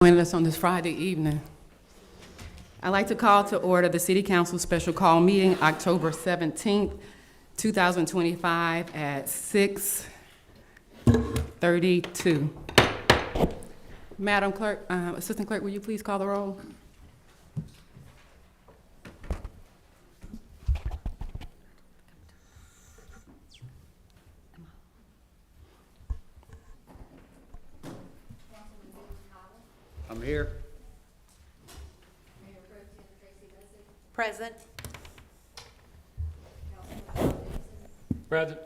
Joining us on this Friday evening. I'd like to call to order the City Council Special Call Meeting, October 17th, 2025 at 6:32. Madam Clerk, Assistant Clerk, will you please call the roll? I'm here. Present. Present.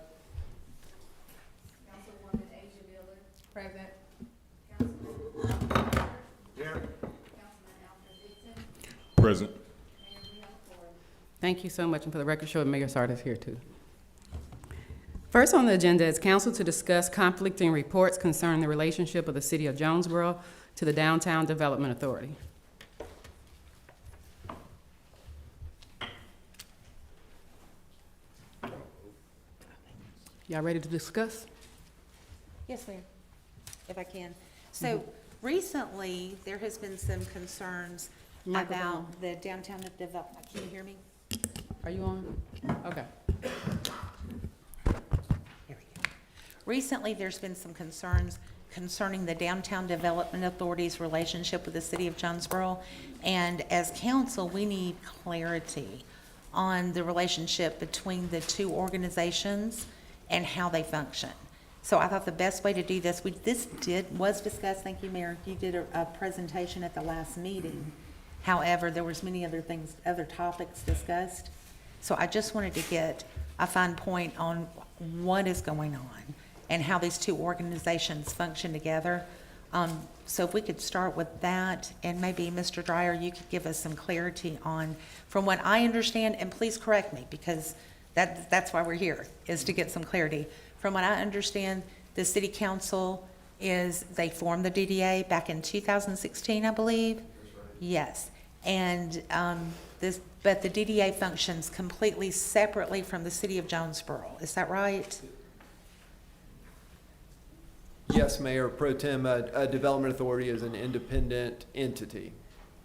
Councilwoman Asia Miller. Present. Councilman Here. Councilman Alfred Dixon. Present. Mayor, we have a quorum. Thank you so much, and for the record, show Mayor Sardis here too. First on the agenda is council to discuss conflicting reports concerning the relationship of the City of Jonesboro to the Downtown Development Authority. Y'all ready to discuss? Yes, ma'am, if I can. So recently, there has been some concerns Microphone. about the downtown development. Can you hear me? Are you on? Okay. Here we go. Recently, there's been some concerns concerning the Downtown Development Authority's relationship with the City of Jonesboro. And as council, we need clarity on the relationship between the two organizations and how they function. So I thought the best way to do this, was discussed, thank you, Mayor, you did a presentation at the last meeting. However, there was many other things, other topics discussed. So I just wanted to get a fine point on what is going on and how these two organizations function together. So if we could start with that, and maybe Mr. Dreyer, you could give us some clarity on, from what I understand, and please correct me, because that's why we're here, is to get some clarity. From what I understand, the city council they formed the DDA back in 2016, I believe? That's right. Yes, and but the DDA functions completely separately from the City of Jonesboro, is that right? Yes, Mayor Pro Tem, a development authority is an independent entity.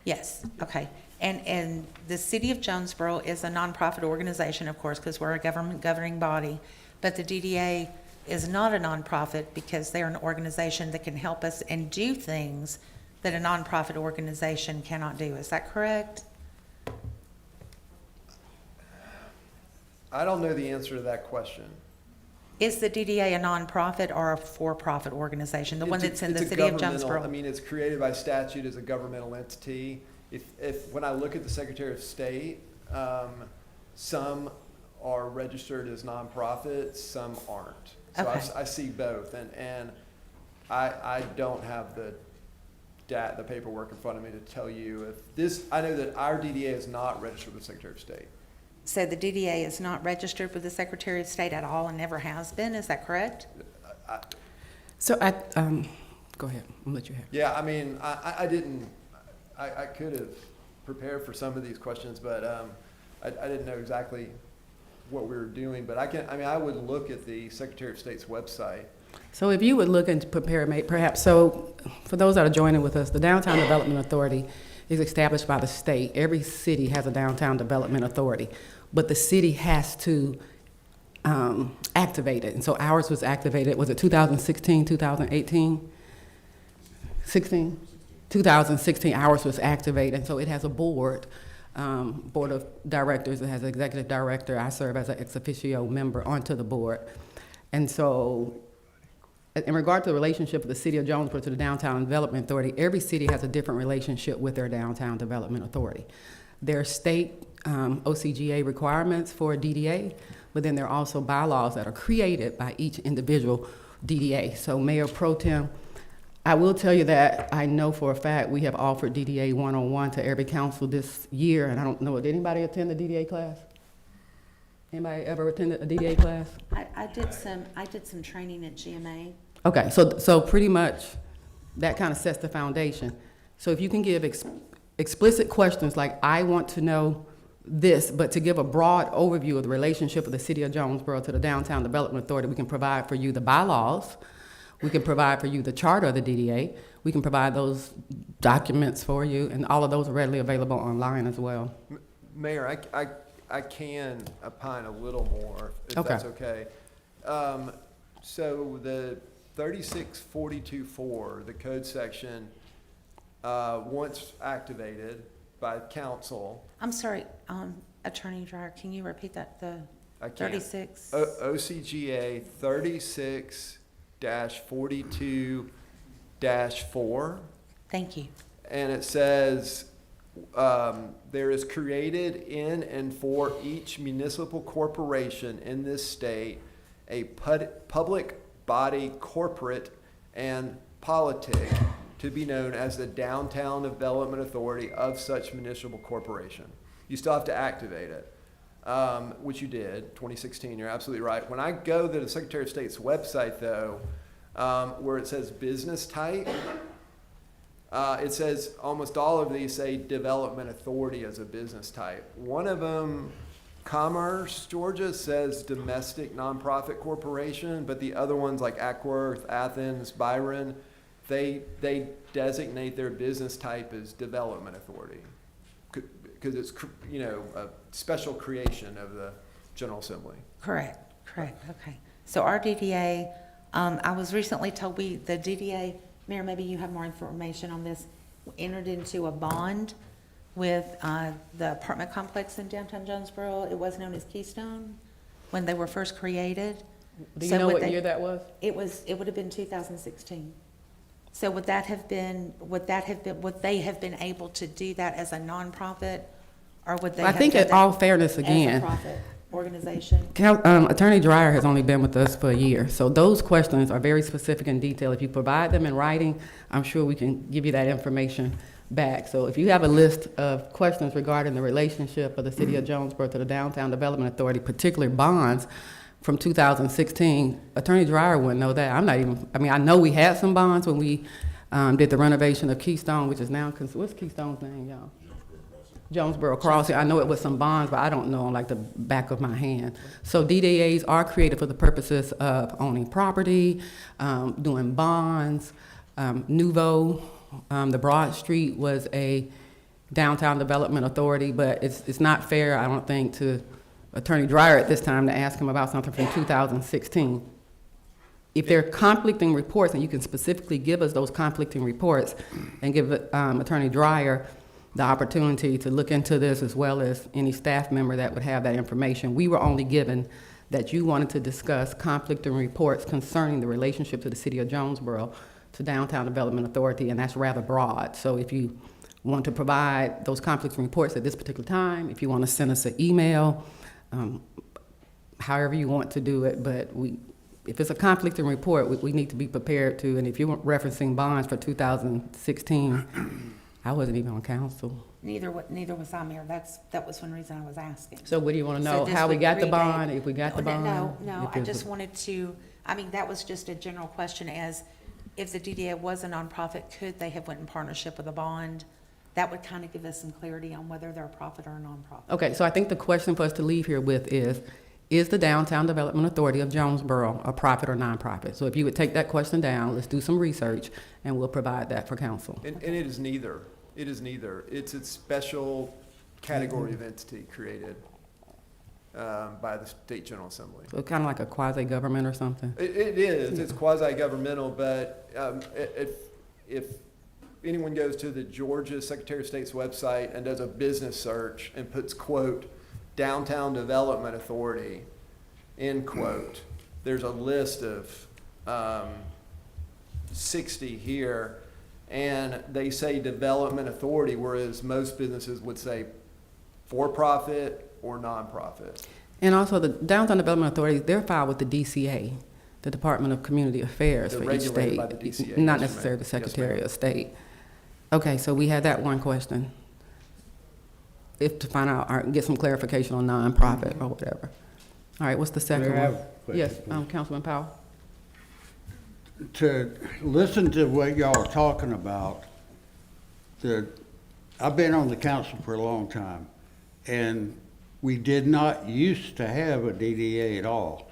Yes, okay. And the City of Jonesboro is a nonprofit organization, of course, because we're a government governing body, but the DDA is not a nonprofit because they're an organization that can help us and do things that a nonprofit organization cannot do. Is that correct? I don't know the answer to that question. Is the DDA a nonprofit or a for-profit organization, the one that's in the City of Jonesboro? I mean, it's created by statute as a governmental entity. When I look at the Secretary of State, some are registered as nonprofits, some aren't. So Okay. I see both, and I don't have the paperwork in front of me to tell you if this. I know that our DDA is not registered with the Secretary of State. So the DDA is not registered with the Secretary of State at all and never has been, is that correct? So go ahead, I'll let you have. Yeah, I mean, I didn't. I could have prepared for some of these questions, but I didn't know exactly what we were doing. But I would look at the Secretary of State's website. So if you would look and prepare, perhaps, so for those that are joining with us, the Downtown Development Authority is established by the state. Every city has a Downtown Development Authority, but the city has to activate it. And so ours was activated, was it 2016, 2018? 16? 2016, ours was activated, and so it has a board of directors. It has an executive director. I serve as an ex officio member onto the board. And so in regard to the relationship of the City of Jonesboro to the Downtown Development Authority, every city has a different relationship with their Downtown Development Authority. There are state OCGA requirements for a DDA, but then there are also bylaws that are created by each individual DDA. So Mayor Pro Tem, I will tell you that I know for a fact we have offered DDA 101 to every council this year, and I don't know, did anybody attend the DDA class? Anybody ever attended a DDA class? I did some training at GMA. Okay, so pretty much that kind of sets the foundation. So if you can give explicit questions like, I want to know this, but to give a broad overview of the relationship of the City of Jonesboro to the Downtown Development Authority, we can provide for you the bylaws. We can provide for you the charter of the DDA. We can provide those documents for you, and all of those are readily available online as well. Mayor, I can opine a little more, if Okay. that's okay. So the 3642-4, the code section, once activated by council, I'm sorry, Attorney Dryer, can you repeat that, the I can't. 36? OCGA 36-42-4, Thank you. and it says, there is created in and for each municipal corporation in this state a public body, corporate, and politic to be known as the Downtown Development Authority of such municipal corporation. You still have to activate it, which you did, 2016, you're absolutely right. When I go to the Secretary of State's website, though, where it says business type, it says almost all of these say development authority as a business type. One of them, Commerce, Georgia, says domestic nonprofit corporation, but the other ones like Ackworth, Athens, Byron, they designate their business type as development authority because it's, a special creation of the General Assembly. Correct, okay. So our DDA, I was recently told the DDA, Mayor, maybe you have more information on this, entered into a bond with the apartment complex in downtown Jonesboro. It was known as Keystone when they were first created. Do you So know would what they- year that was? It would have been 2016. So would they have been able to do that as a nonprofit, or would they I have think done in that all fairness, as a again, profit organization? Attorney Dryer has only been with us for a year, so those questions are very specific and detailed. If you provide them in writing, I'm sure we can give you that information back. So if you have a list of questions regarding the relationship of the City of Jonesboro to the Downtown Development Authority, particularly bonds from 2016, Attorney Dryer wouldn't know that. I know we had some bonds when we did the renovation of Keystone, which is now, what's Keystone's name, y'all? Jonesboro Crossing. I know it was some bonds, but I don't know like the back of my hand. So DDAs are created for the purposes of owning property, doing bonds. Nouveau, the Broad Street was a downtown development authority, but it's not fair, I don't think, to Attorney Dryer at this time to ask him about something from 2016. If there are conflicting reports, and you can specifically give us those conflicting reports and give Attorney Dryer the opportunity to look into this, as well as any staff member that would have that information. We were only given that you wanted to discuss conflicting reports concerning the relationship to the City of Jonesboro to Downtown Development Authority, and that's rather broad. So if you want to provide those conflicting reports at this particular time, if you want to send us an email, however you want to do it, but if it's a conflicting report, we need to be prepared to, and if you're referencing bonds for 2016, I wasn't even on council. Neither was I, Mayor. That was one reason I was asking. So what do you want to So know? this How we would got the predate- bond, if we got the No, bond? No, if I it's just a- wanted to, that was just a general question as if the DDA was a nonprofit, could they have went in partnership with a bond? That would kind of give us some clarity on whether they're a profit or a nonprofit. Okay, so I think the question for us to leave here with is the Downtown Development Authority of Jonesboro a profit or nonprofit? So if you would take that question down, let's do some research, and we'll provide that for council. And it is neither. It is neither. It's a special category of entity created by the State General Assembly. So kind of like a quasi-government or something? It is. It's quasi-governmental, but if anyone goes to the Georgia Secretary of State's website and does a business search and puts, quote, Downtown Development Authority, end quote, there's a list of 60 here, and they say development authority, whereas most businesses would say for-profit or nonprofit. And also, the Downtown Development Authority, they're filed with the DCA, the Department of Community Affairs They're for each regulated state. by the DCA, Not yes, necessarily ma'am. the Yes, Secretary ma'am. of State. Okay, so we had that one question. If to find out, or get some clarification on nonprofit or whatever. All right, what's the second Mayor, I have one? a question, Yes, please. Councilman Powell. To listen to what y'all are talking about, I've been on the council for a long time, and we did not used to have a DDA at all.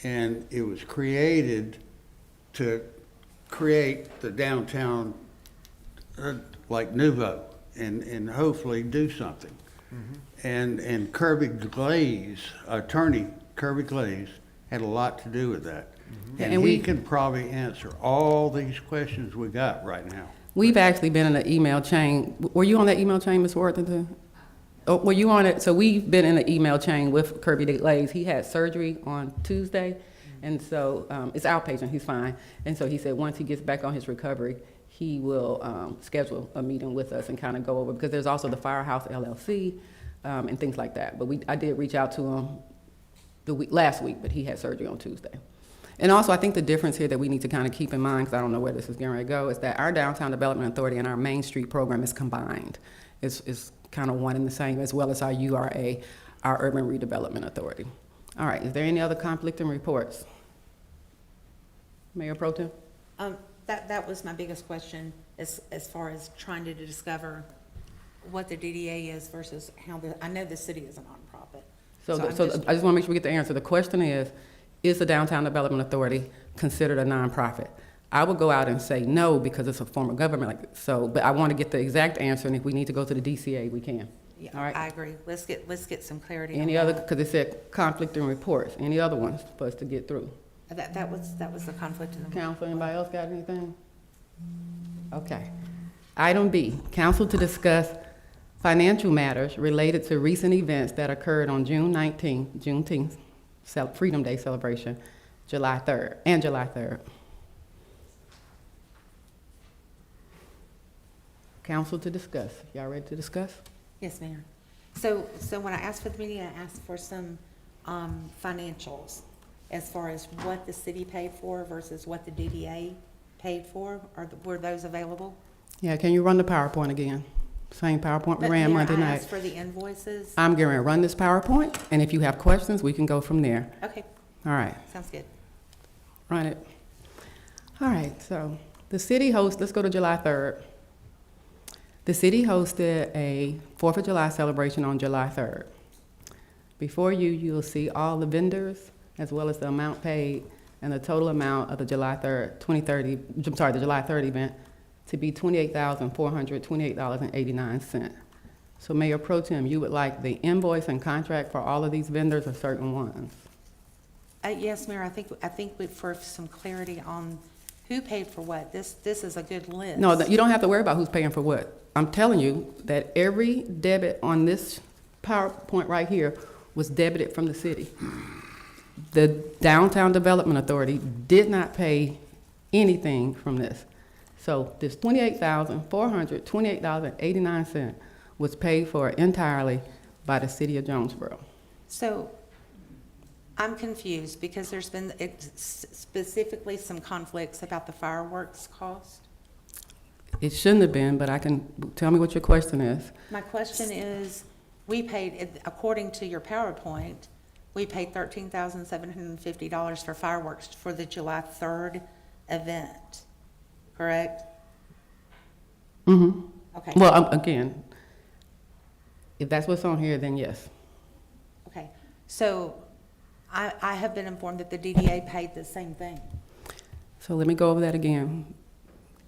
And it was created to create the downtown, like Nouveau, and hopefully do something. And Kirby Glaze, attorney Kirby Glaze, had a lot to do with that. Yeah, And and he we- can probably answer all these questions we got right now. We've actually been in an email chain. Were you on that email chain, Ms. Worthington? Oh, were you on it? So we've been in an email chain with Kirby DeGlaze. He had surgery on Tuesday, and so it's outpatient. He's fine. And so he said once he gets back on his recovery, he will schedule a meeting with us and kind of go over, because there's also the Firehouse LLC and things like that. But I did reach out to him last week, but he had surgery on Tuesday. And also, I think the difference here that we need to kind of keep in mind, because I don't know where this is getting ready to go, is that our Downtown Development Authority and our Main Street program is combined. It's kind of one and the same, as well as our URA, our Urban Redevelopment Authority. All right, is there any other conflicting reports? Mayor Pro Tem? That was my biggest question, as far as trying to discover what the DDA is versus how I know the city is a nonprofit. So I'm I just want to make sure we get the answer. The question is the Downtown Development Authority considered a nonprofit? I would go out and say no, because it's a form of government, but I want to get the exact answer, and if we need to go to the DCA, we can. Yeah, All right. I agree. Let's get some clarity on Any other, that. because it said conflicting reports, any other ones for us to get through? That was the conflict in the. Council, anybody else got anything? Okay. Item B, council to discuss financial matters related to recent events that occurred on Juneteenth, Freedom Day celebration, July 3rd. Council to discuss. Y'all ready to discuss? Yes, Mayor. So when I asked for the meeting, I asked for some financials as far as what the city paid for versus what the DDA paid for. Were those available? Yeah, can you run the PowerPoint again? Same PowerPoint we But ran Mayor, Monday I night. asked for the invoices. I'm going to run this PowerPoint, and if you have questions, we can go from there. Okay, All right. sounds good. Run it. All right, so the city let's go to July 3rd. The city hosted a 4th of July celebration on July 3rd. Before you'll see all the vendors, as well as the amount paid and the total amount of the July 3rd, the July 3rd event to be $28,428.89. So Mayor Pro Tem, you would like the invoice and contract for all of these vendors or certain ones? Yes, Mayor, I think for some clarity on who paid for what, this is a good list. No, you don't have to worry about who's paying for what. I'm telling you that every debit on this PowerPoint right here was debited from the city. The Downtown Development Authority did not pay anything from this. So this $28,428.89 was paid for entirely by the city of Jonesboro. So I'm confused because there's been specifically some conflicts about the fireworks cost. It shouldn't have been, but tell me what your question is. My question is, we paid, according to your PowerPoint, we paid $13,750 for fireworks for the July 3rd event, correct? Mm-hmm. Okay. Well, again, if that's what's on here, then yes. Okay, so I have been informed that the DDA paid the same thing. So let me go over that again.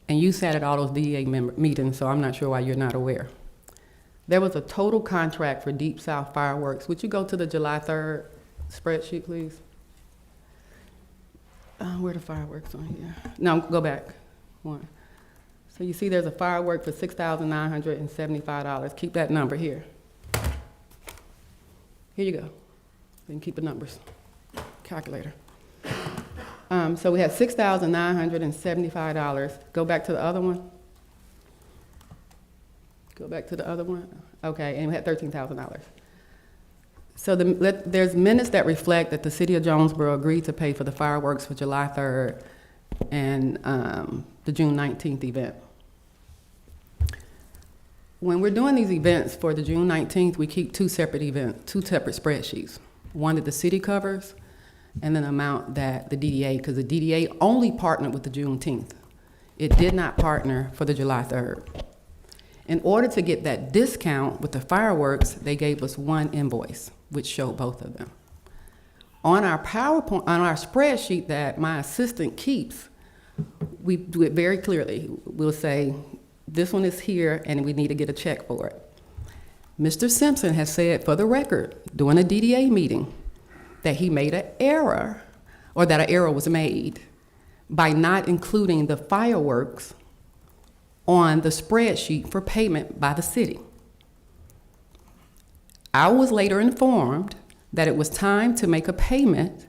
And you sat at all those DEA meetings, so I'm not sure why you're not aware. There was a total contract for Deep South Fireworks. Would you go to the July 3rd spreadsheet, please? Where are the fireworks on here? No, go back one. So you see there's a firework for $6,975. Keep that number here. Here you go. You can keep the numbers. Calculator. So we had $6,975. Go back to the other one. Go back to the other one. Okay, and we had $13,000. So there's minutes that reflect that the city of Jonesboro agreed to pay for the fireworks for July 3rd and the June 19th event. When we're doing these events for the June 19th, we keep two separate spreadsheets. One that the city covers, and then amount that the DDA, because the DDA only partnered with the Juneteenth. It did not partner for the July 3rd. In order to get that discount with the fireworks, they gave us one invoice, which showed both of them. On our PowerPoint, on our spreadsheet that my assistant keeps, we do it very clearly. We'll say, this one is here and we need to get a check for it. Mr. Simpson has said for the record during a DDA meeting that he made an error, or that an error was made by not including the fireworks on the spreadsheet for payment by the city. I was later informed that it was time to make a payment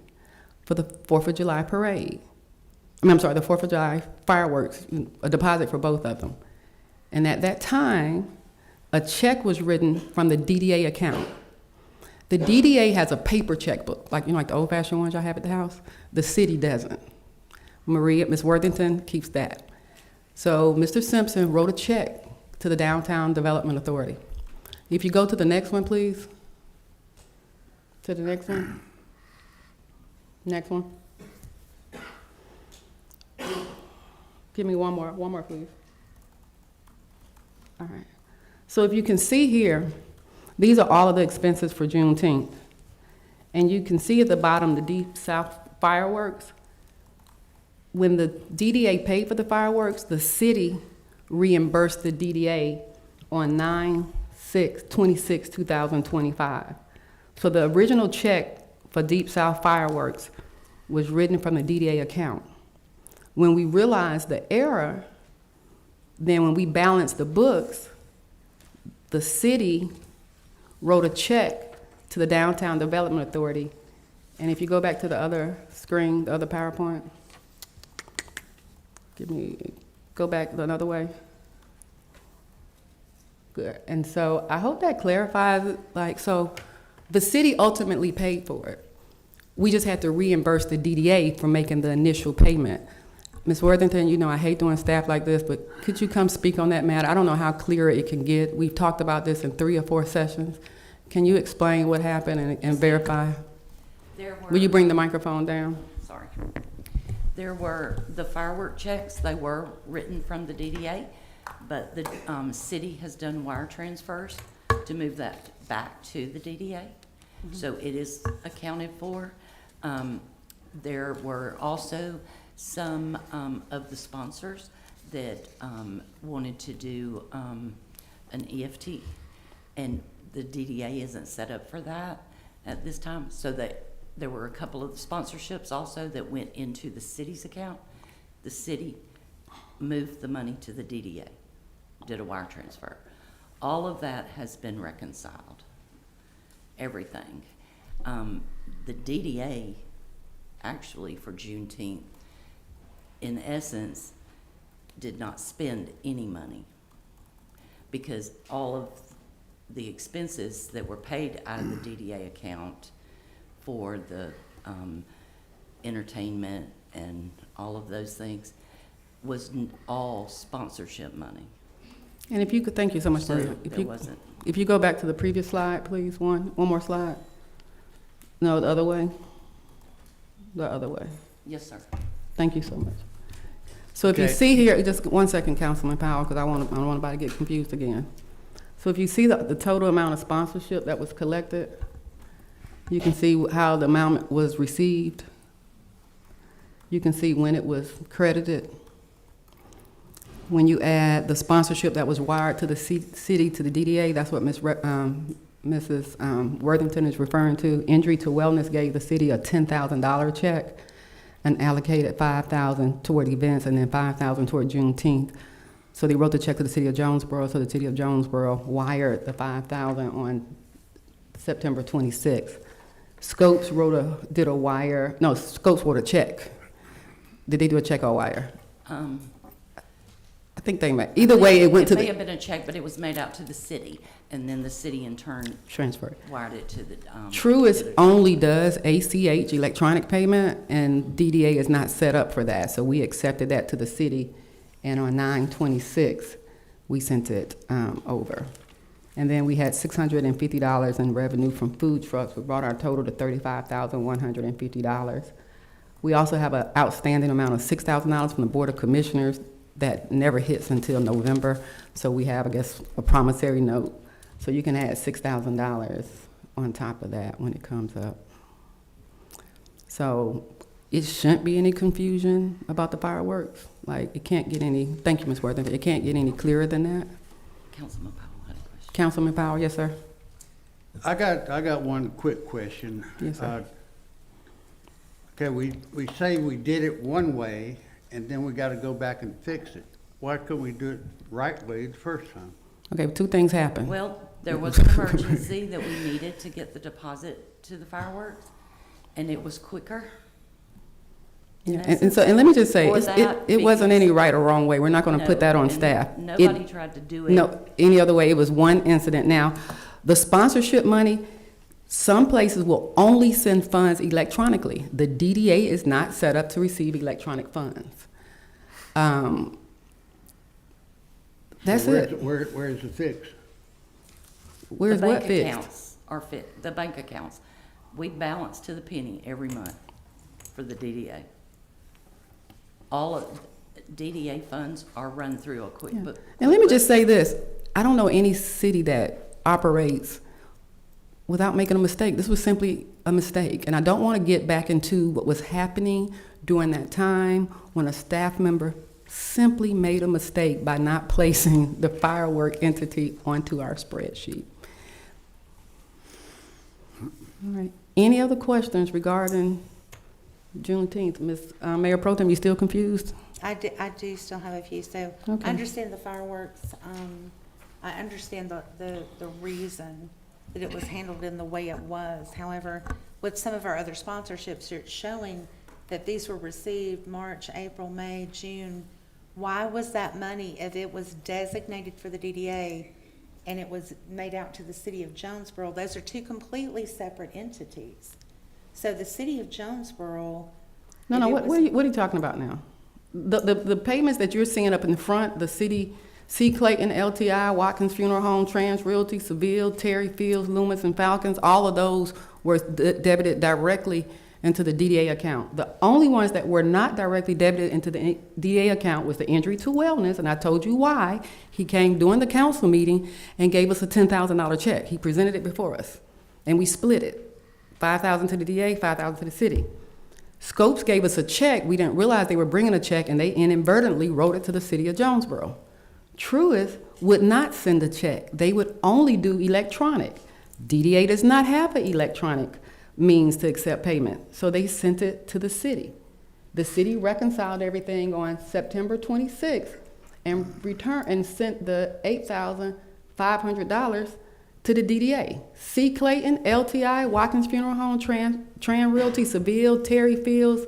for the 4th of July parade. I'm sorry, the 4th of July fireworks, a deposit for both of them. And at that time, a check was written from the DDA account. The DDA has a paper checkbook, like, like the old-fashioned ones y'all have at the house. The city doesn't. Ms. Worthington keeps that. So Mr. Simpson wrote a check to the Downtown Development Authority. If you go to the next one, please. To the next one. Next one. Give me one more, please. All right. So if you can see here, these are all of the expenses for Juneteenth. And you can see at the bottom, the Deep South fireworks. When the DDA paid for the fireworks, the city reimbursed the DDA on 9/6/2025. So the original check for Deep South fireworks was written from the DDA account. When we realized the error, then when we balanced the books, the city wrote a check to the Downtown Development Authority. And if you go back to the other screen, the other PowerPoint, go back another way. Good. And so I hope that clarifies it. So the city ultimately paid for it. We just had to reimburse the DDA for making the initial payment. Ms. Worthington, I hate doing staff like this, but could you come speak on that matter? I don't know how clear it can get. We've talked about this in 3 or 4 sessions. Can you explain what happened and verify? Will you bring the microphone down? Sorry. There were the firework checks, they were written from the DDA, but the city has done wire transfers to move that back to the DDA. So it is accounted for. There were also some of the sponsors that wanted to do an EFT, and the DDA isn't set up for that at this time. So that there were a couple of sponsorships also that went into the city's account. The city moved the money to the DDA, did a wire transfer. All of that has been reconciled, everything. The DDA actually for Juneteenth, in essence, did not spend any money because all of the expenses that were paid out of the DDA account for the entertainment and all of those things was all sponsorship money. And if you could, thank you so much, So Maria. there wasn't. If you go back to the previous slide, please, one more slide. No, the other way. The other way. Yes, sir. Thank you so much. So if you Okay. see here, just 1 second, Councilman Powell, because I don't want anybody to get confused again. So if you see the total amount of sponsorship that was collected, you can see how the amount was received. You can see when it was credited. When you add the sponsorship that was wired to the city, to the DDA, that's what Mrs. Worthington is referring to. Injury to Wellness gave the city a $10,000 check and allocated $5,000 toward events and then $5,000 toward Juneteenth. So they wrote the check to the city of Jonesboro, so the city of Jonesboro wired the $5,000 on September 26th. Scopes Scopes wrote a check. Did they do a check or wire? I think they may. Either way, it went to It may the have been a check, but it was made out to the city, and then the city in turn transfer. wired it to the. Truist only does ACH, electronic payment, and DDA is not set up for that. So we accepted that to the city, and on 9/26, we sent it over. And then we had $650 in revenue from food trucks. We brought our total to $35,150. We also have an outstanding amount of $6,000 from the Board of Commissioners that never hits until November. So we have, I guess, a promissory note. So you can add $6,000 on top of that when it comes up. So it shouldn't be any confusion about the fireworks. Like, it can't get any, thank you, Ms. Worthington, it can't get any clearer than that. Councilman Powell had a question. Councilman Powell, yes, sir? I got one quick question. Yes, sir. Okay, we say we did it one way, and then we gotta go back and fix it. Why couldn't we do it right way the first time? Okay, two things happened. Well, there was an emergency that we needed to get the deposit to the fireworks, and it was quicker. Yeah, and let me just say, For it that, wasn't any right or wrong way. We're not gonna No, put that on and staff. Nobody tried to do it. No, any other way. It was one incident. Now, the sponsorship money, some places will only send funds electronically. The DDA is not set up to receive electronic funds. That's So it. Where's the fix? Where's The what bank fixed? accounts are the bank accounts. We balance to the penny every month for the DDA. All of DDA funds are run through a quick Yeah. book. And let me just say this, I don't know any city that operates without making a mistake. This was simply a mistake. And I don't want to get back into what was happening during that time when a staff member simply made a mistake by not placing the firework entity onto our spreadsheet. All right. Any other questions regarding Juneteenth? Ms. Mayor Pro Tem, you still confused? I do still have a few, so Okay. I understand the fireworks. I understand the reason that it was handled in the way it was. However, with some of our other sponsorships, it's showing that these were received March, April, May, June. Why was that money, if it was designated for the DDA and it was made out to the city of Jonesboro, those are two completely separate entities. So the city of Jonesboro. No, if no, it what was- are you talking about now? The payments that you're seeing up in the front, the city, C. Clayton, LTI, Watkins Funeral Home, Trans Realty, Seville, Terry Fields, Loomis, and Falcons, all of those were debited directly into the DDA account. The only ones that were not directly debited into the DDA account was the injury to wellness, and I told you why. He came during the council meeting and gave us a $10,000 check. He presented it before us, and we split it. $5,000 to the DA, $5,000 to the city. Scopes gave us a check. We didn't realize they were bringing a check, and they inadvertently wrote it to the city of Jonesboro. Truist would not send a check. They would only do electronic. DDA does not have an electronic means to accept payment, so they sent it to the city. The city reconciled everything on September 26th and returned and sent the $8,500 to the DDA. C. Clayton, LTI, Watkins Funeral Home, Tran Realty, Seville, Terry Fields.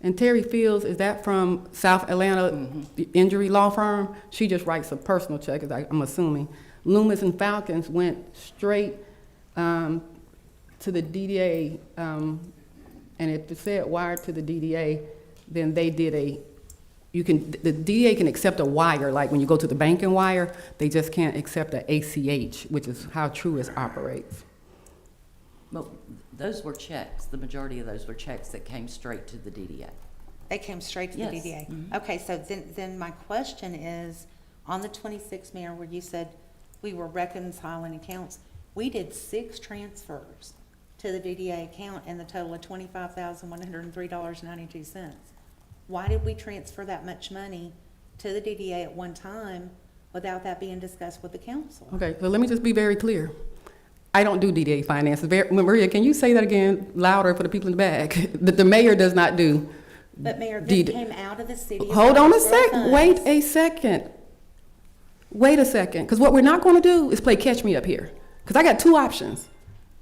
And Terry Fields, is that from South Atlanta the injury law firm? She just writes a personal check, I'm assuming. Loomis and Falcons went straight to the DDA, and if it said wired to the DDA, then they did the DDA can accept a wire, like when you go to the bank and wire, they just can't accept a ACH, which is how Truist operates. But those were checks. The majority of those were checks that came straight to the DDA. They came straight to the Yes. DDA? Mhm. Okay, so then my question is, on the 26th, Mayor, where you said we were reconciling accounts, we did 6 transfers to the DDA account in the total of $25,103.92. Why did we transfer that much money to the DDA at one time without that being discussed with the council? Okay, so let me just be very clear. I don't do DDA finances. Maria, can you say that again louder for the people in the back? The mayor does not do. But Mayor, this DDA. came out of the city. of Hold on a Jonesboro sec, funds. wait a second. Wait a second, because what we're not going to do is play catch me up here. Because I got 2 options.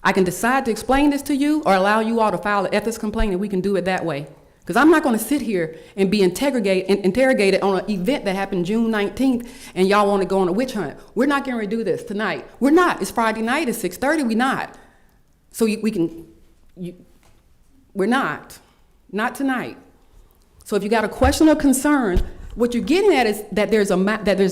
I can decide to explain this to you or allow you all to file an ethics complaint, and we can do it that way. Because I'm not going to sit here and be interrogated on an event that happened June 19th, and y'all want to go on a witch hunt. We're not going to do this tonight. We're not. It's Friday night. It's 6:30. We're not. So we're not. Not tonight. So if you got a question or concern, what you're getting at is that there's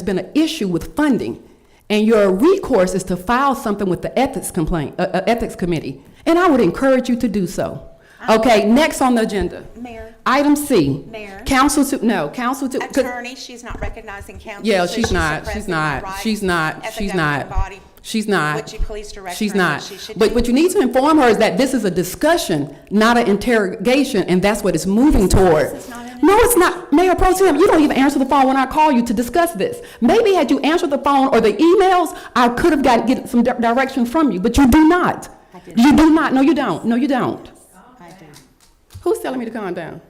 been an issue with funding, and your recourse is to file something with the ethics committee, and I would encourage you to do so. Okay, next on the agenda. Mayor, Item C. Mayor. Council to. 'cause- attorney, she's not recognizing council. Yeah, so she's she's not, suppressing she's my not, rights she's not, as a she's governing not. body. She's not. Would you please direct her She's in what not. she should But do? what you need to inform her is that this is a discussion, not an interrogation, and that's what it's moving toward. This is not an No, it's not. Mayor Pro Tem, you don't even answer the phone when I call you to discuss this. Maybe had you answered the phone or the emails, I could have get some direction from you, but you do not. I did. You do not. No, you don't. No, you don't. I do. Who's telling me to calm down?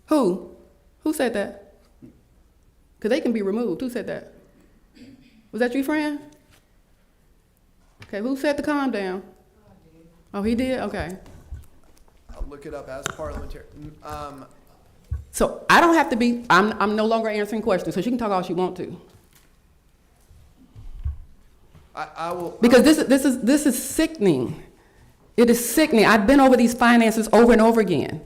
Who? Who said that? Because they can be removed. Who said that? Was that your friend? Okay, who said to calm down? Oh, he did? Okay. I'll look it up as parliamentary. So I don't have to be, I'm no longer answering questions, so she can talk all she want to. I will. Because this is sickening. It is sickening. I've been over these finances over and over again.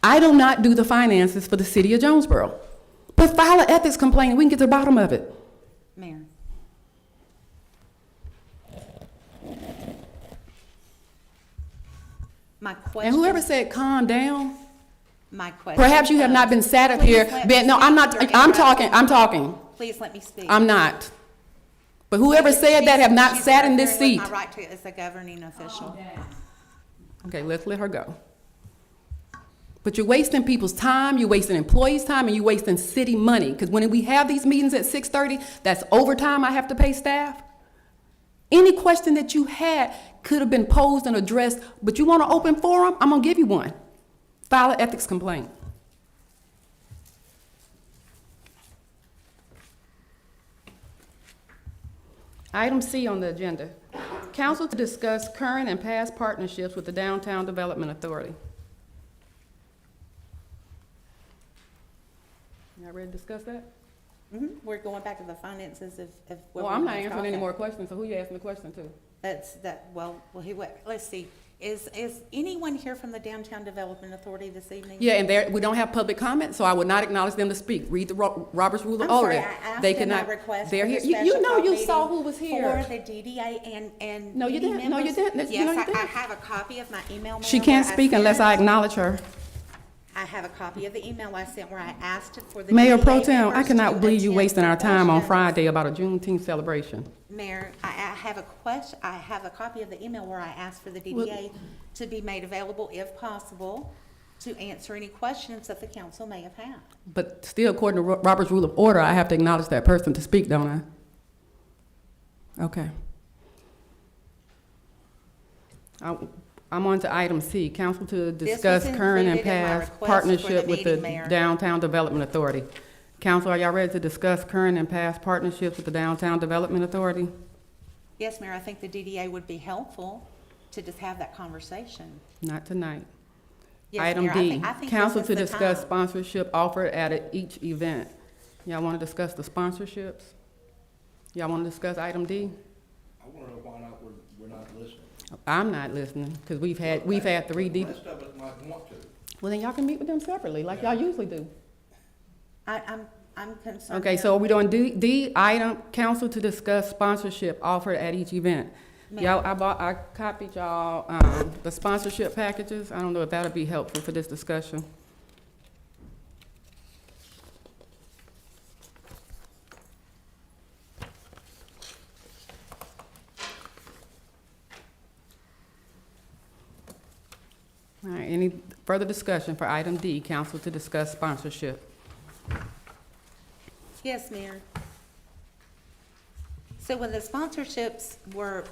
I do not do the finances for the city of Jonesboro. But file an ethics complaint and we can get to the bottom of it. Mayor. My question. And whoever said calm down, My question. perhaps you have not been sat up Please here, let me no, I'm not, speak. You're I'm interrupting. talking. Please let me speak. I'm not. But whoever said that have not She's sat in this interfering seat. with my right to, as a governing official. Okay, let's let her go. But you're wasting people's time, you're wasting employees' time, and you're wasting city money. Because when we have these meetings at 6:30, that's overtime I have to pay staff. Any question that you had could have been posed and addressed, but you want an open forum? I'm gonna give you one. File an ethics complaint. Item C on the agenda. Council to discuss current and past partnerships with the Downtown Development Authority. Y'all ready to discuss that? We're going back to the finances of what Well, we I'm not were answering any talking. more questions, so who you asking the question to? Let's see. Is anyone here from the Downtown Development Authority this evening? Yeah, and we don't have public comment, so I would not acknowledge them to speak. Read the Robert's Rule of I'm Order. sorry, I asked They in cannot. my request They're for here. the You special know, you call saw meeting who was here. For the DDA and. No, you any didn't. No, you members? didn't. No, you Yes, I didn't. have a copy of my email. She Mayor, can't where speak unless I sent- acknowledge her. I have a copy of the email I sent where I asked for the. Mayor Pro DDA Tem, I members cannot to believe you attend wasting our time on questions. Friday about a Juneteenth celebration. Mayor, I have I have a copy of the email where I asked for the DDA to be made available, if possible, to answer any questions that the council may have had. But still, according to Robert's Rule of Order, I have to acknowledge that person to speak, don't I? Okay. I'm on to item C, council to discuss current and included in my past request for partnership the with the meeting, Mayor. Downtown Development Authority. Council, are y'all ready to discuss current and past partnerships with the Downtown Development Authority? Yes, Mayor, I think the DDA would be helpful to just have that conversation. Not tonight. Yes, Item Mayor, I D, think this council is to the discuss time. sponsorship offered at each event. Y'all want to discuss the sponsorships? Y'all want to discuss item D? I want to know why not, we're not listening. I'm not listening, because we've had 3 D. The rest of us might want to. Well, then y'all can meet with them separately, like y'all usually do. I'm concerned. Okay, Mayor. so are we doing D item, council to discuss sponsorship offered at each event? Y'all, I copied y'all, the sponsorship packages. I don't know if that'll be helpful for this discussion. All right, any further discussion for item D, council to discuss sponsorship? Yes, Mayor. So when the sponsorships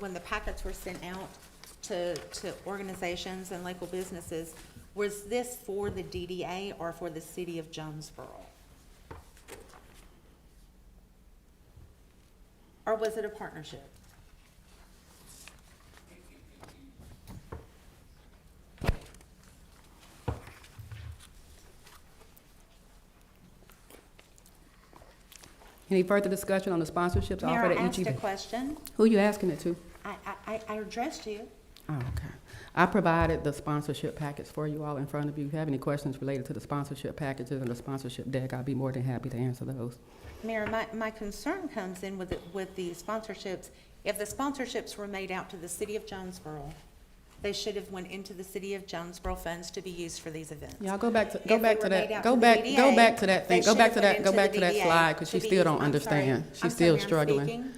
when the packets were sent out to organizations and local businesses, was this for the DDA or for the city of Jonesboro? Or was it a partnership? Any further discussion on the sponsorships Mayor, offered I at each asked a event? question. Who you asking it to? I addressed you. Oh, okay. I provided the sponsorship packets for you all in front of you. If you have any questions related to the sponsorship packages and the sponsorship deck, I'd be more than happy to answer those. Mayor, my concern comes in with the sponsorships. If the sponsorships were made out to the city of Jonesboro, they should have went into the city of Jonesboro funds to be used for these events. Y'all go back to If they were made that, out go to the back to DDA, that thing, they go should back have to went that into the slide, because she DDA still don't I'm sorry. understand. I'm She's sorry, still I'm struggling. speaking.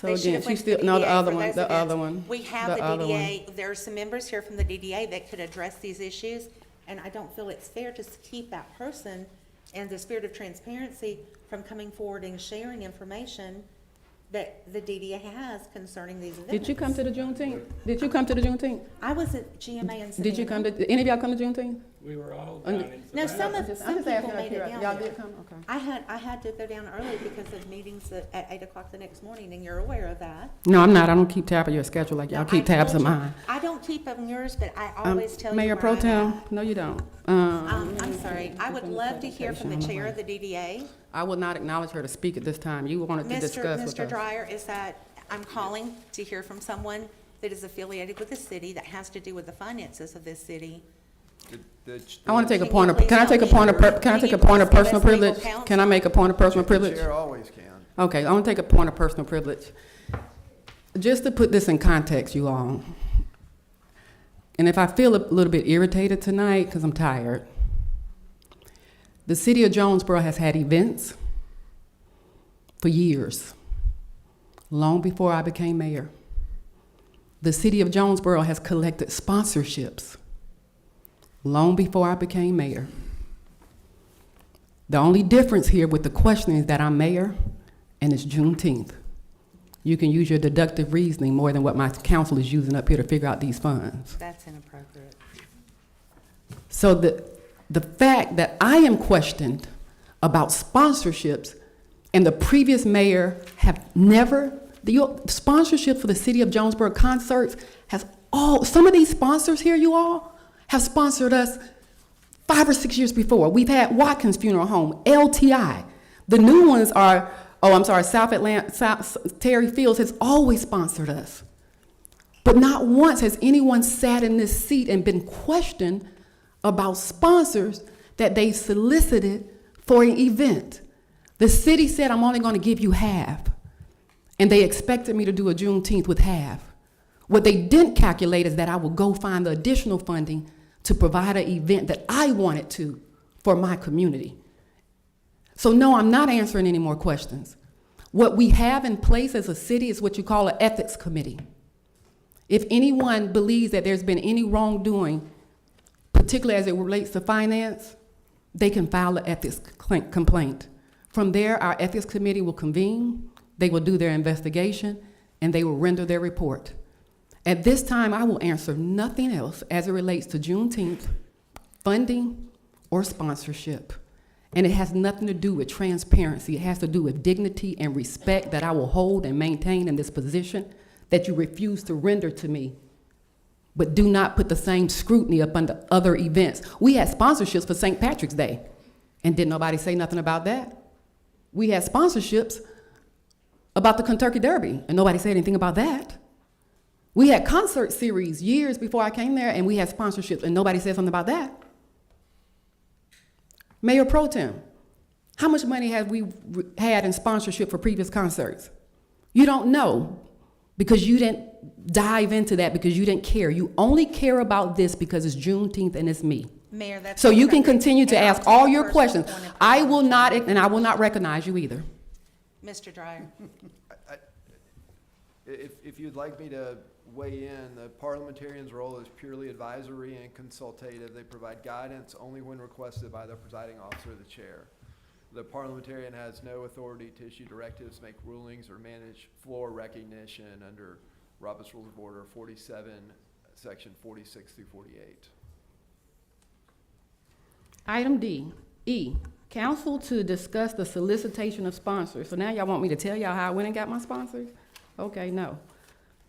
So They should again, have she went to the still, no, the DDA other for one, those the other events. one. We have the other one. DDA, there are some members here from the DDA that could address these issues, and I don't feel it's fair to keep that person and the spirit of transparency from coming forward and sharing information that the DDA has concerning these events. Did you come to the Juneteenth? Did you come to the Juneteenth? I was at GMA in Savannah. Did you come to, did any of y'all come to Juneteenth? We were all And- down in No, Savannah. some I'm just people asking up made it here. down Y'all there. did come? Okay. I had to go down early because of meetings at 8 o'clock the next morning, and you're aware of that. No, I'm not. I don't keep tab of your schedule like y'all No, keep I tabs of told you. mine. I don't keep on yours, but I always tell you Mayor where Pro I'm Tem, at. no, you don't. I'm sorry, I would love to hear from the chair of the DDA. I will not acknowledge her to speak at this time. You wanted to discuss with Mr. us. Dryer, is that, I'm calling to hear from someone that is affiliated with the city that has to do with the finances of this city. I want to take a Can point you of, please can I help take a me? point of, can I Can take you a point of please give personal us legal privilege? counsel? Can I make a point of personal The privilege? chair always can. Okay, I want to take a point of personal privilege. Just to put this in context, you all, and if I feel a little bit irritated tonight, because I'm tired, the city of Jonesboro has had events for years, long before I became mayor. The city of Jonesboro has collected sponsorships long before I became mayor. The only difference here with the question is that I'm mayor and it's Juneteenth. You can use your deductive reasoning more than what my council is using up here to figure out these funds. That's inappropriate. So the fact that I am questioned about sponsorships and the previous mayor have never, the sponsorship for the city of Jonesboro concerts has some of these sponsors here, you all, have sponsored us 5 or 6 years before. We've had Watkins Funeral Home, LTI. The new ones are, South Atlanta, Terry Fields has always sponsored us. But not once has anyone sat in this seat and been questioned about sponsors that they solicited for an event. The city said, I'm only going to give you half. And they expected me to do a Juneteenth with half. What they didn't calculate is that I would go find the additional funding to provide an event that I wanted to for my community. So no, I'm not answering any more questions. What we have in place as a city is what you call an ethics committee. If anyone believes that there's been any wrongdoing, particularly as it relates to finance, they can file an ethics complaint. From there, our ethics committee will convene, they will do their investigation, and they will render their report. At this time, I will answer nothing else as it relates to Juneteenth, funding, or sponsorship. And it has nothing to do with transparency. It has to do with dignity and respect that I will hold and maintain in this position that you refuse to render to me. But do not put the same scrutiny up under other events. We had sponsorships for St. Patrick's Day, and did nobody say nothing about that? We had sponsorships about the Kentucky Derby, and nobody said anything about that. We had concert series years before I came there, and we had sponsorships, and nobody said something about that. Mayor Pro Tem, how much money have we had in sponsorship for previous concerts? You don't know because you didn't dive into that because you didn't care. You only care about this because it's Juneteenth and it's me. Mayor, that's. So you can inappropriate, continue to and I'll ask take all a your personal questions. point of I will order. not, and I will not recognize you either. Mr. Dryer, If you'd like me to weigh in, the parliamentarian's role is purely advisory and consultative. They provide guidance only when requested by the presiding officer or the chair. The parliamentarian has no authority to issue directives, make rulings, or manage floor recognition under Robert's Rules of Order 47, section 46 through 48. Item D, E, council to discuss the solicitation of sponsors. So now y'all want me to tell y'all how I went and got my sponsors? Okay, no.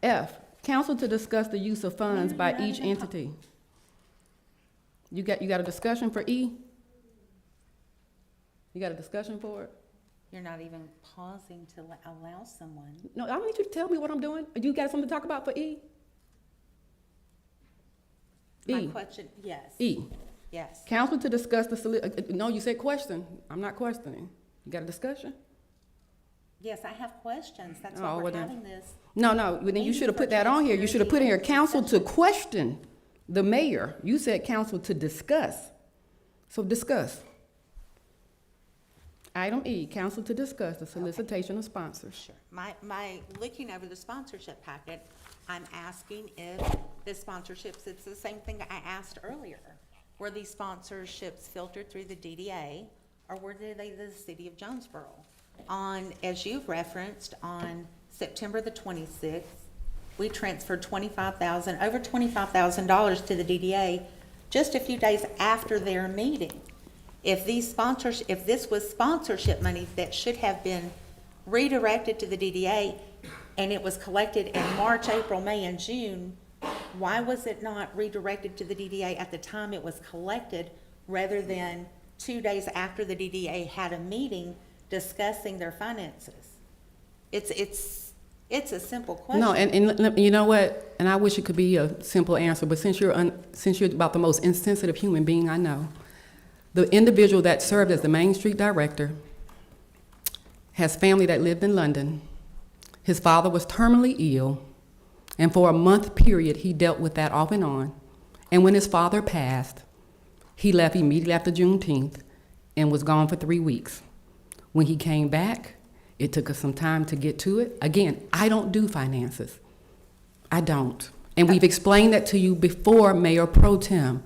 F, council to discuss the use of funds by each entity. You got a discussion for E? You got a discussion for it? you're not even pausing to allow someone. No, I need you to tell me what I'm doing. You got something to talk about for E? My E, question, yes. E. Yes. Council to discuss the no, you said question. I'm not questioning. You got a discussion? Yes, I have questions. That's Oh, why well we're then. having this. No, then you Maybe should have for put that on here. You should have put in here, transparency council to question the mayor. You said council to discuss. So discuss. Item E, council to discuss the solicitation of sponsors. Sure. Looking over the sponsorship packet, I'm asking if the sponsorships, it's the same thing I asked earlier. Were these sponsorships filtered through the DDA, or were they the city of Jonesboro? As you've referenced, on September the 26th, we transferred over $25,000 to the DDA just a few days after their meeting. If this was sponsorship money that should have been redirected to the DDA, and it was collected in March, April, May, and June, why was it not redirected to the DDA at the time it was collected, rather than 2 days after the DDA had a meeting discussing their finances? It's a simple question. No, and you know what? And I wish it could be a simple answer, but since you're about the most insensitive human being I know, the individual that served as the Main Street director has family that lived in London. His father was terminally ill, and for a month period, he dealt with that off and on. And when his father passed, he left immediately after Juneteenth and was gone for 3 weeks. When he came back, it took us some time to get to it. Again, I don't do finances. I don't. And we've explained that to you before, Mayor Pro Tem.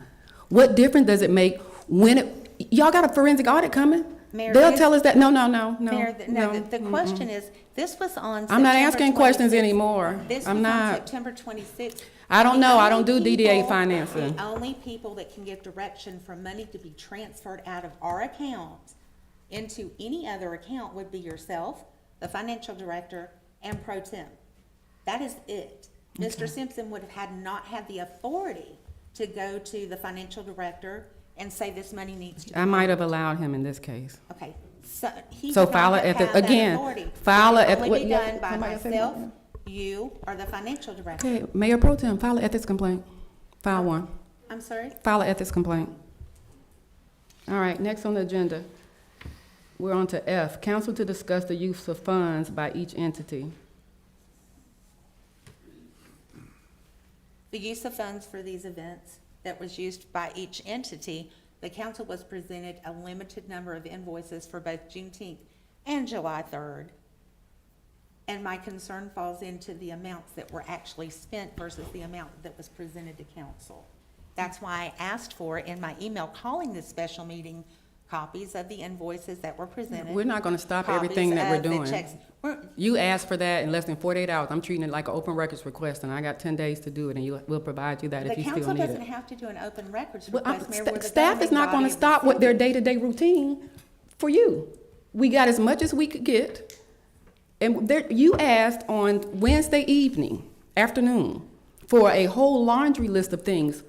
What difference does it make when y'all got a forensic audit coming? Mayor, They'll tell us that, no. Mayor, the question is, this was on I'm not September asking questions 26th. anymore. This was I'm on not. September 26th. I don't The know. I only don't do DDA people- financing. The only people that can give direction for money to be transferred out of our account into any other account would be yourself, the financial director, and Pro Tem. That is it. Mr. Simpson would have not had the authority to go to the financial director and say this money needs to be. I might have allowed him in this case. Okay, so he So would file not a have ethics- had that again, authority. file a It eth- can what- only be yeah, done by somebody else say myself, something? you, or the financial director. Okay, Mayor Pro Tem, file an ethics complaint. File one. I'm sorry? File an ethics complaint. All right, next on the agenda, we're on to F, council to discuss the use of funds by each entity. The use of funds for these events that was used by each entity, the council was presented a limited number of invoices for both Juneteenth and July 3rd. And my concern falls into the amounts that were actually spent versus the amount that was presented to council. That's why I asked for, in my email calling this special meeting, copies of the invoices that were presented. We're not gonna stop everything that we're copies of the doing. checks. You asked for that in less than 48 hours. I'm treating it like an open records request, and I got 10 days to do it, and we'll provide you that The if you still council need doesn't it. have to do an open records Well, request, Mayor. We're the Staff is governing not body gonna of the stop with their city. day-to-day routine for you. We got as much as we could get. And you asked on Wednesday afternoon, for a whole laundry list of things,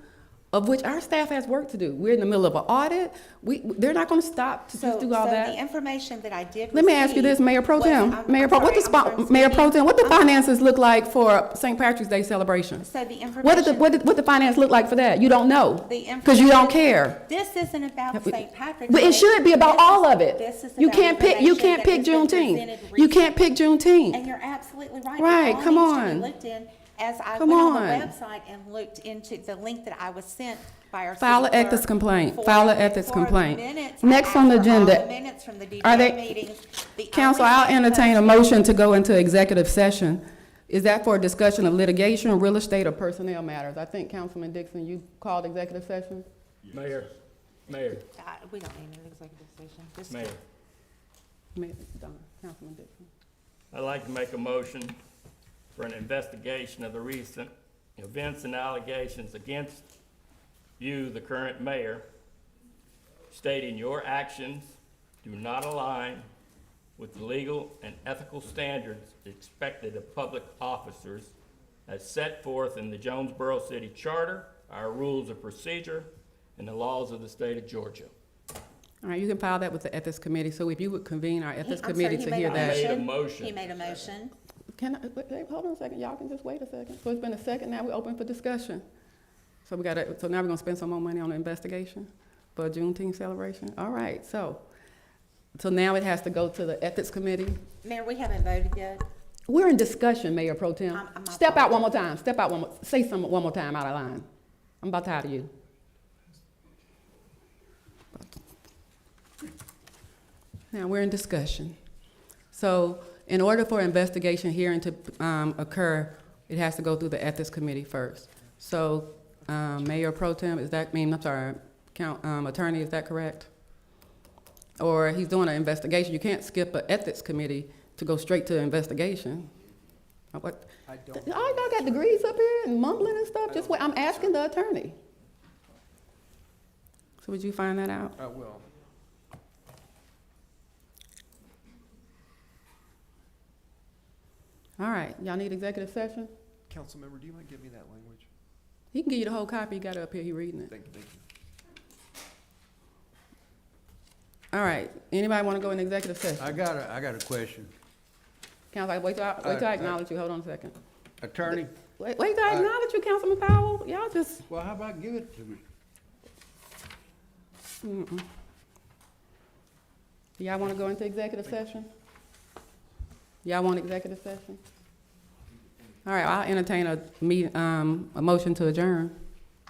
of which our staff has work to do. We're in the middle of an audit. They're not gonna stop to just do all So the that. information that I did Let me ask you this, receive Mayor Pro was- Tem. I'm Mayor Pro, sorry, I'm what the speaking. finances look like for St. Patrick's Day celebration? So the What information. did the finance look like for that? You don't know, The because you don't information- care. This isn't about St. Patrick's. But it Day. should be about This all is- of it. This is You about can't pick information that has been Juneteenth. presented You can't pick Juneteenth. And you're absolutely right. Right, It all come needs to be on. looked in. As I Come went on the on. website and looked into the link that I was sent by our File city an ethics clerk complaint. for- File an ethics for the complaint. minutes, Next I on the asked for all agenda. the minutes from the Are DDA they- meetings. The Council, only I'll thing entertain a that- motion to go into executive session. Is that for a discussion of litigation, real estate, or personnel matters? I think Councilman Dixon, you called executive session? Mayor, We don't need an executive session. Just- Mayor, Councilman Dixon. I'd like to make a motion for an investigation of the recent events and allegations against you, the current mayor, stating your actions do not align with the legal and ethical standards expected of public officers as set forth in the Jonesboro City Charter, our rules of procedure, and the laws of the state of Georgia. All right, you can file that with the ethics committee, so if you would convene our ethics I'm sorry, committee he to made hear a that. I made a motion. He made a motion. Can I, wait, hold on a second, y'all can just wait a second. So it's been a second, now we're open for discussion. So now we're gonna spend some more money on the investigation for a Juneteenth celebration? All right, so now it has to go to the ethics committee. Mayor, we haven't voted yet. We're in discussion, Mayor Pro Tem. I'm Step out one more time, say something one more time out of line. I'm about tired of you. Now, we're in discussion. So in order for investigation hearing to occur, it has to go through the Ethics Committee first. So Mayor Pro Tem, Attorney, is that correct? Or he's doing an investigation. You can't skip an Ethics Committee to go straight to investigation. What? I don't. All y'all got degrees up here and mumbling and stuff? Just wait, I'm asking the attorney. So would you find that out? I will. All right, y'all need executive session? Council member, do you mind giving me that language? He can give you the whole copy. He got it up here, he reading it. Thank you, thank you. All right, anybody want to go in executive session? I got a question. Council, wait till I acknowledge you. Hold on a second. Attorney, Wait till I acknowledge you, Councilman Powell. Y'all just, well, how about give it to me? y'all want to go into executive session? Y'all want executive session? All right, I'll entertain a motion to adjourn.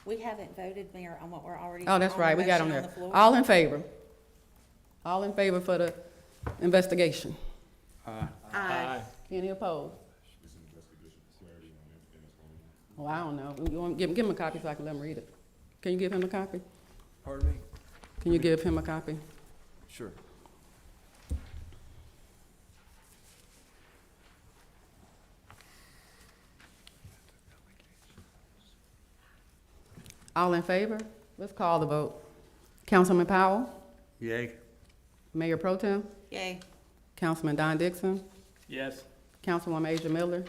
We haven't voted, Mayor, on what we're already. Oh, that's on the right, we got on motion there. the floor. All in favor? All in favor for the investigation? Aye. Any opposed? Well, I don't know. You want, give him a copy so I can let him read it. Can you give him a copy? Pardon me? Can you give him a copy? Sure. All in favor? Let's call the vote. Councilman Powell? Yay. Mayor Pro Tem? Yay. Councilman Don Dixon? Yes. Councilwoman Asia Miller?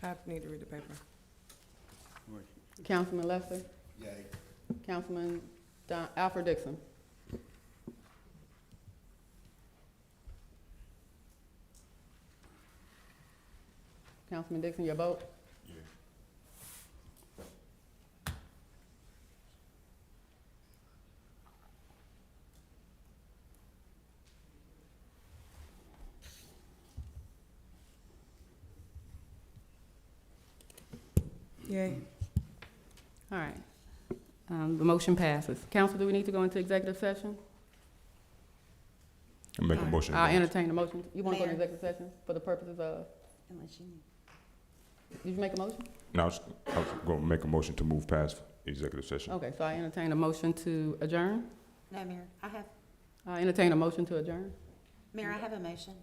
I need to read the paper. Councilman Lester? Yay. Councilman Alfred Dixon? Councilman Dixon, your vote? Yay. All right. The motion passes. Council, do we need to go into executive session? I make a motion. I'll entertain the motion. You want to go into Mayor. executive session for the purposes of, Unless you. did you make a motion? No, I was going to make a motion to move past executive session. Okay, so I entertain a motion to adjourn. No, Mayor, I entertain a motion to adjourn. Mayor, I have a motion.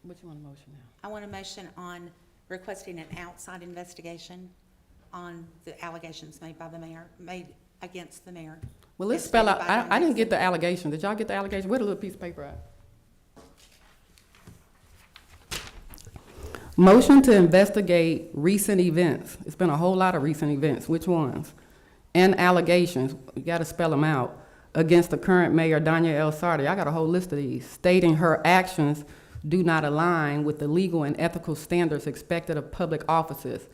What you want a motion now? I want a motion on requesting an outside investigation on the allegations made by the mayor, made against the mayor. Well, let's It's spell stated out, by Don I didn't get Dixon. the allegation. Did y'all get the allegation? Where the little piece of paper at? Motion to investigate recent events. It's been a whole lot of recent events. Which ones? And allegations, you gotta spell them out, against the current mayor, Danya L. Sardi. I got a whole list of these, stating her actions do not align with the legal and ethical standards expected of public offices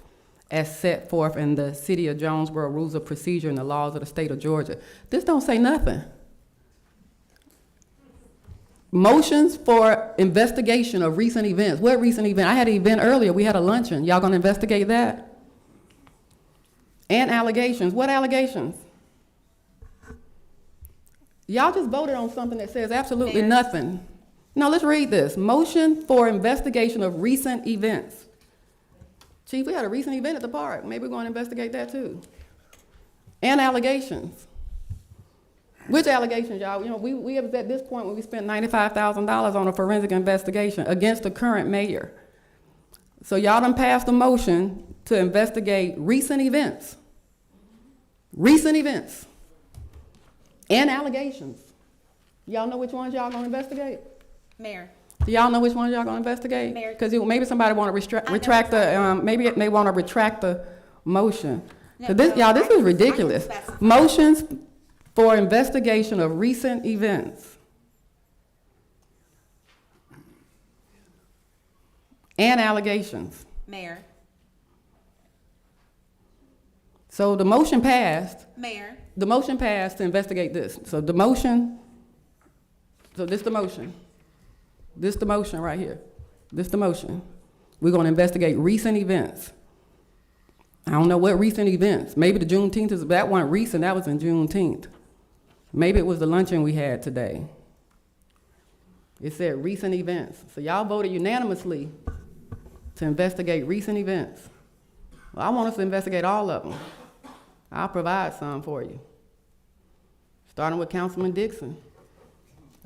as set forth in the City of Jonesboro Rules of Procedure and the laws of the state of Georgia. This don't say nothing. Motions for investigation of recent events. What recent event? I had an event earlier. We had a luncheon. Y'all gonna investigate that? And allegations. What allegations? Y'all just voted on something that says absolutely Mayor. nothing. No, let's read this. Motion for investigation of recent events. Chief, we had a recent event at the park. Maybe we're going to investigate that too. And allegations. Which allegations, y'all? You know, we have at this point when we spent $95,000 on a forensic investigation against the current mayor. So y'all done passed a motion to investigate recent events. Recent events. And allegations. Y'all know which ones y'all gonna investigate? Mayor, Do y'all know which ones y'all gonna investigate? Mayor. Because maybe somebody want to I know retract which the, maybe they want to retract the motion. No, So this, no, y'all, this I can- is ridiculous. I can specify. Motions for investigation of recent events. And allegations. Mayor, So the motion passed. Mayor, The motion passed to investigate this. So the motion, so this the motion. This the motion right here. This the motion. We're gonna investigate recent events. I don't know what recent events. Maybe the Juneteenth is, that wasn't recent, that was in Juneteenth. Maybe it was the luncheon we had today. It said recent events. So y'all voted unanimously to investigate recent events. Well, I want us to investigate all of them. I'll provide some for you. Starting with Councilman Dixon,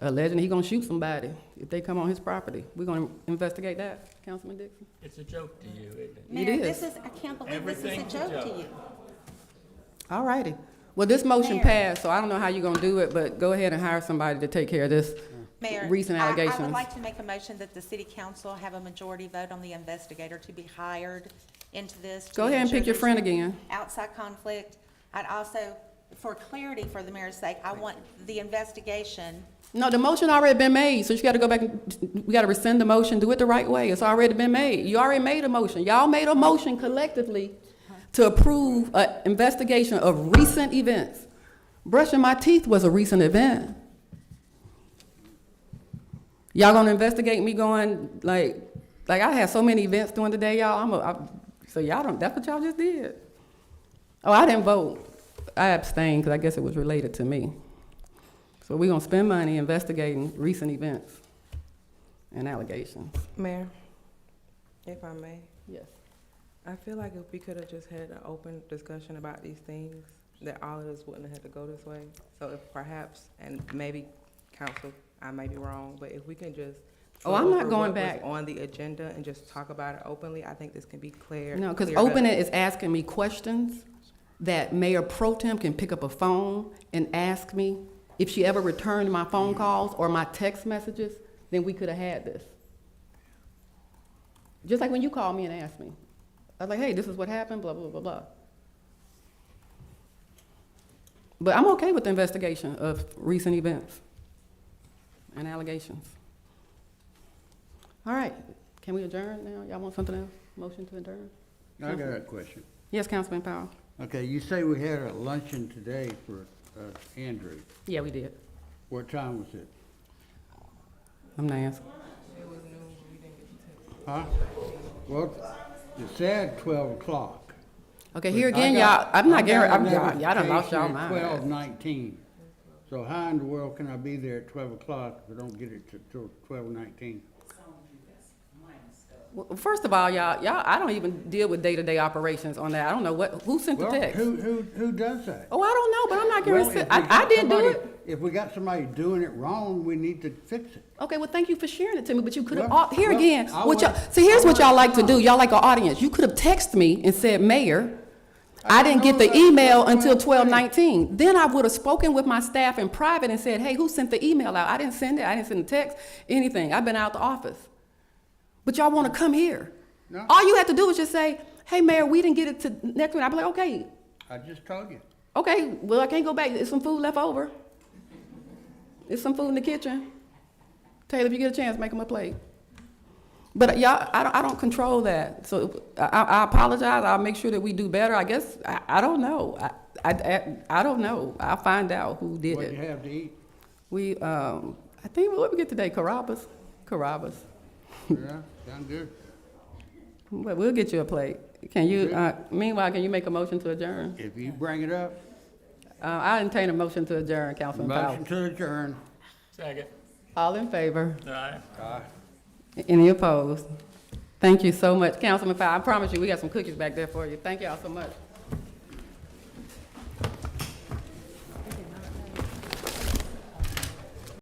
alleging he gonna shoot somebody if they come on his property. We're gonna investigate that, Councilman Dixon? It's a joke to you, isn't it? Mayor, is. this is, I can't believe this is a Everything's a joke to joke. you. All righty. Well, this motion Mayor. passed, so I don't know how you're gonna do it, but go ahead and hire somebody to take care of this. Mayor, Recent I would allegations. like to make a motion that the city council have a majority vote on the investigator to be hired into this. to Go ahead and ensure pick your there's friend no again. Outside conflict. I'd also, for clarity for the mayor's sake, I want the investigation. No, the motion already been made, so you gotta go back, and we gotta rescind the motion, do it the right way. It's already been made. You already made a motion. Y'all made a motion collectively to approve an investigation of recent events. Brushing my teeth was a recent event. Y'all gonna investigate me going, like I had so many events during the day, y'all, so y'all don't, that's what y'all just did. Oh, I didn't vote. I abstained, because I guess it was related to me. So we're gonna spend money investigating recent events and allegations. Mayor, if I may, Yes. I feel like if we could have just had an open discussion about these things, that all of us wouldn't have had to go this way. So if perhaps, and maybe council, I may be wrong, but if we can just Oh, I'm not over going what was back. on the agenda and just talk about it openly, I think this can be clear. No, because cleared up. open it is asking me questions that Mayor Pro Tem can pick up a phone and ask me. If she ever returned my phone calls or my text messages, then we could have had this. Just like when you called me and asked me. I was like, hey, this is what happened, blah, blah, blah, blah. But I'm okay with the investigation of recent events and allegations. All right, can we adjourn now? Y'all want something else? Motion to adjourn? I got a question. Yes, Councilman Powell? Okay, you say we had a luncheon today for Andrew. Yeah, we did. What time was it? I'm not answering. Huh? Well, it said 12 o'clock. Okay, here again, y'all, I'm not guaranteeing, y'all done lost y'all mind. 12:19. So how in the world can I be there at 12 o'clock if I don't get it till 12:19? Well, first of all, y'all, I don't even deal with day-to-day operations on that. I don't know who sent the Well, text? who does that? Oh, I don't know, but I'm not Well, guaranteeing, if we I got didn't do somebody- it. If we got somebody doing it wrong, we need to fix it. Okay, well, thank you for sharing it to me, but you could have, Well, here well, again, I what y'all, want- see, here's I what y'all want like to to do. know. Y'all like an audience. You could have texted me and said, Mayor, I didn't get the know that. email That's until what I'm saying. 12:19. Then I would have spoken with my staff in private and said, hey, who sent the email out? I didn't send it. I didn't send the text, anything. I've been out the office. But y'all want to come here. No. All you have to do is just say, hey, Mayor, we didn't get it to next week. I'd be like, okay, I just told you. okay, well, I can't go back. There's some food left over. There's some food in the kitchen. Taylor, if you get a chance, make them a plate. But y'all, I don't control that. So I apologize. I'll make sure that we do better. I guess, I don't know. I don't know. I'll find out who did What you it. have to eat? We, I think, what we get today? Carrabba's? Carrabba's. Yeah, sound good. But we'll get you a plate. Can you, meanwhile, can you make a motion to adjourn? If you bring it up, I entertain a motion to adjourn, Councilman Powell. motion to adjourn. Second. All in favor? All right. Any opposed? Thank you so much, Councilman Powell. I promise you, we got some cookies back there for you. Thank y'all so much.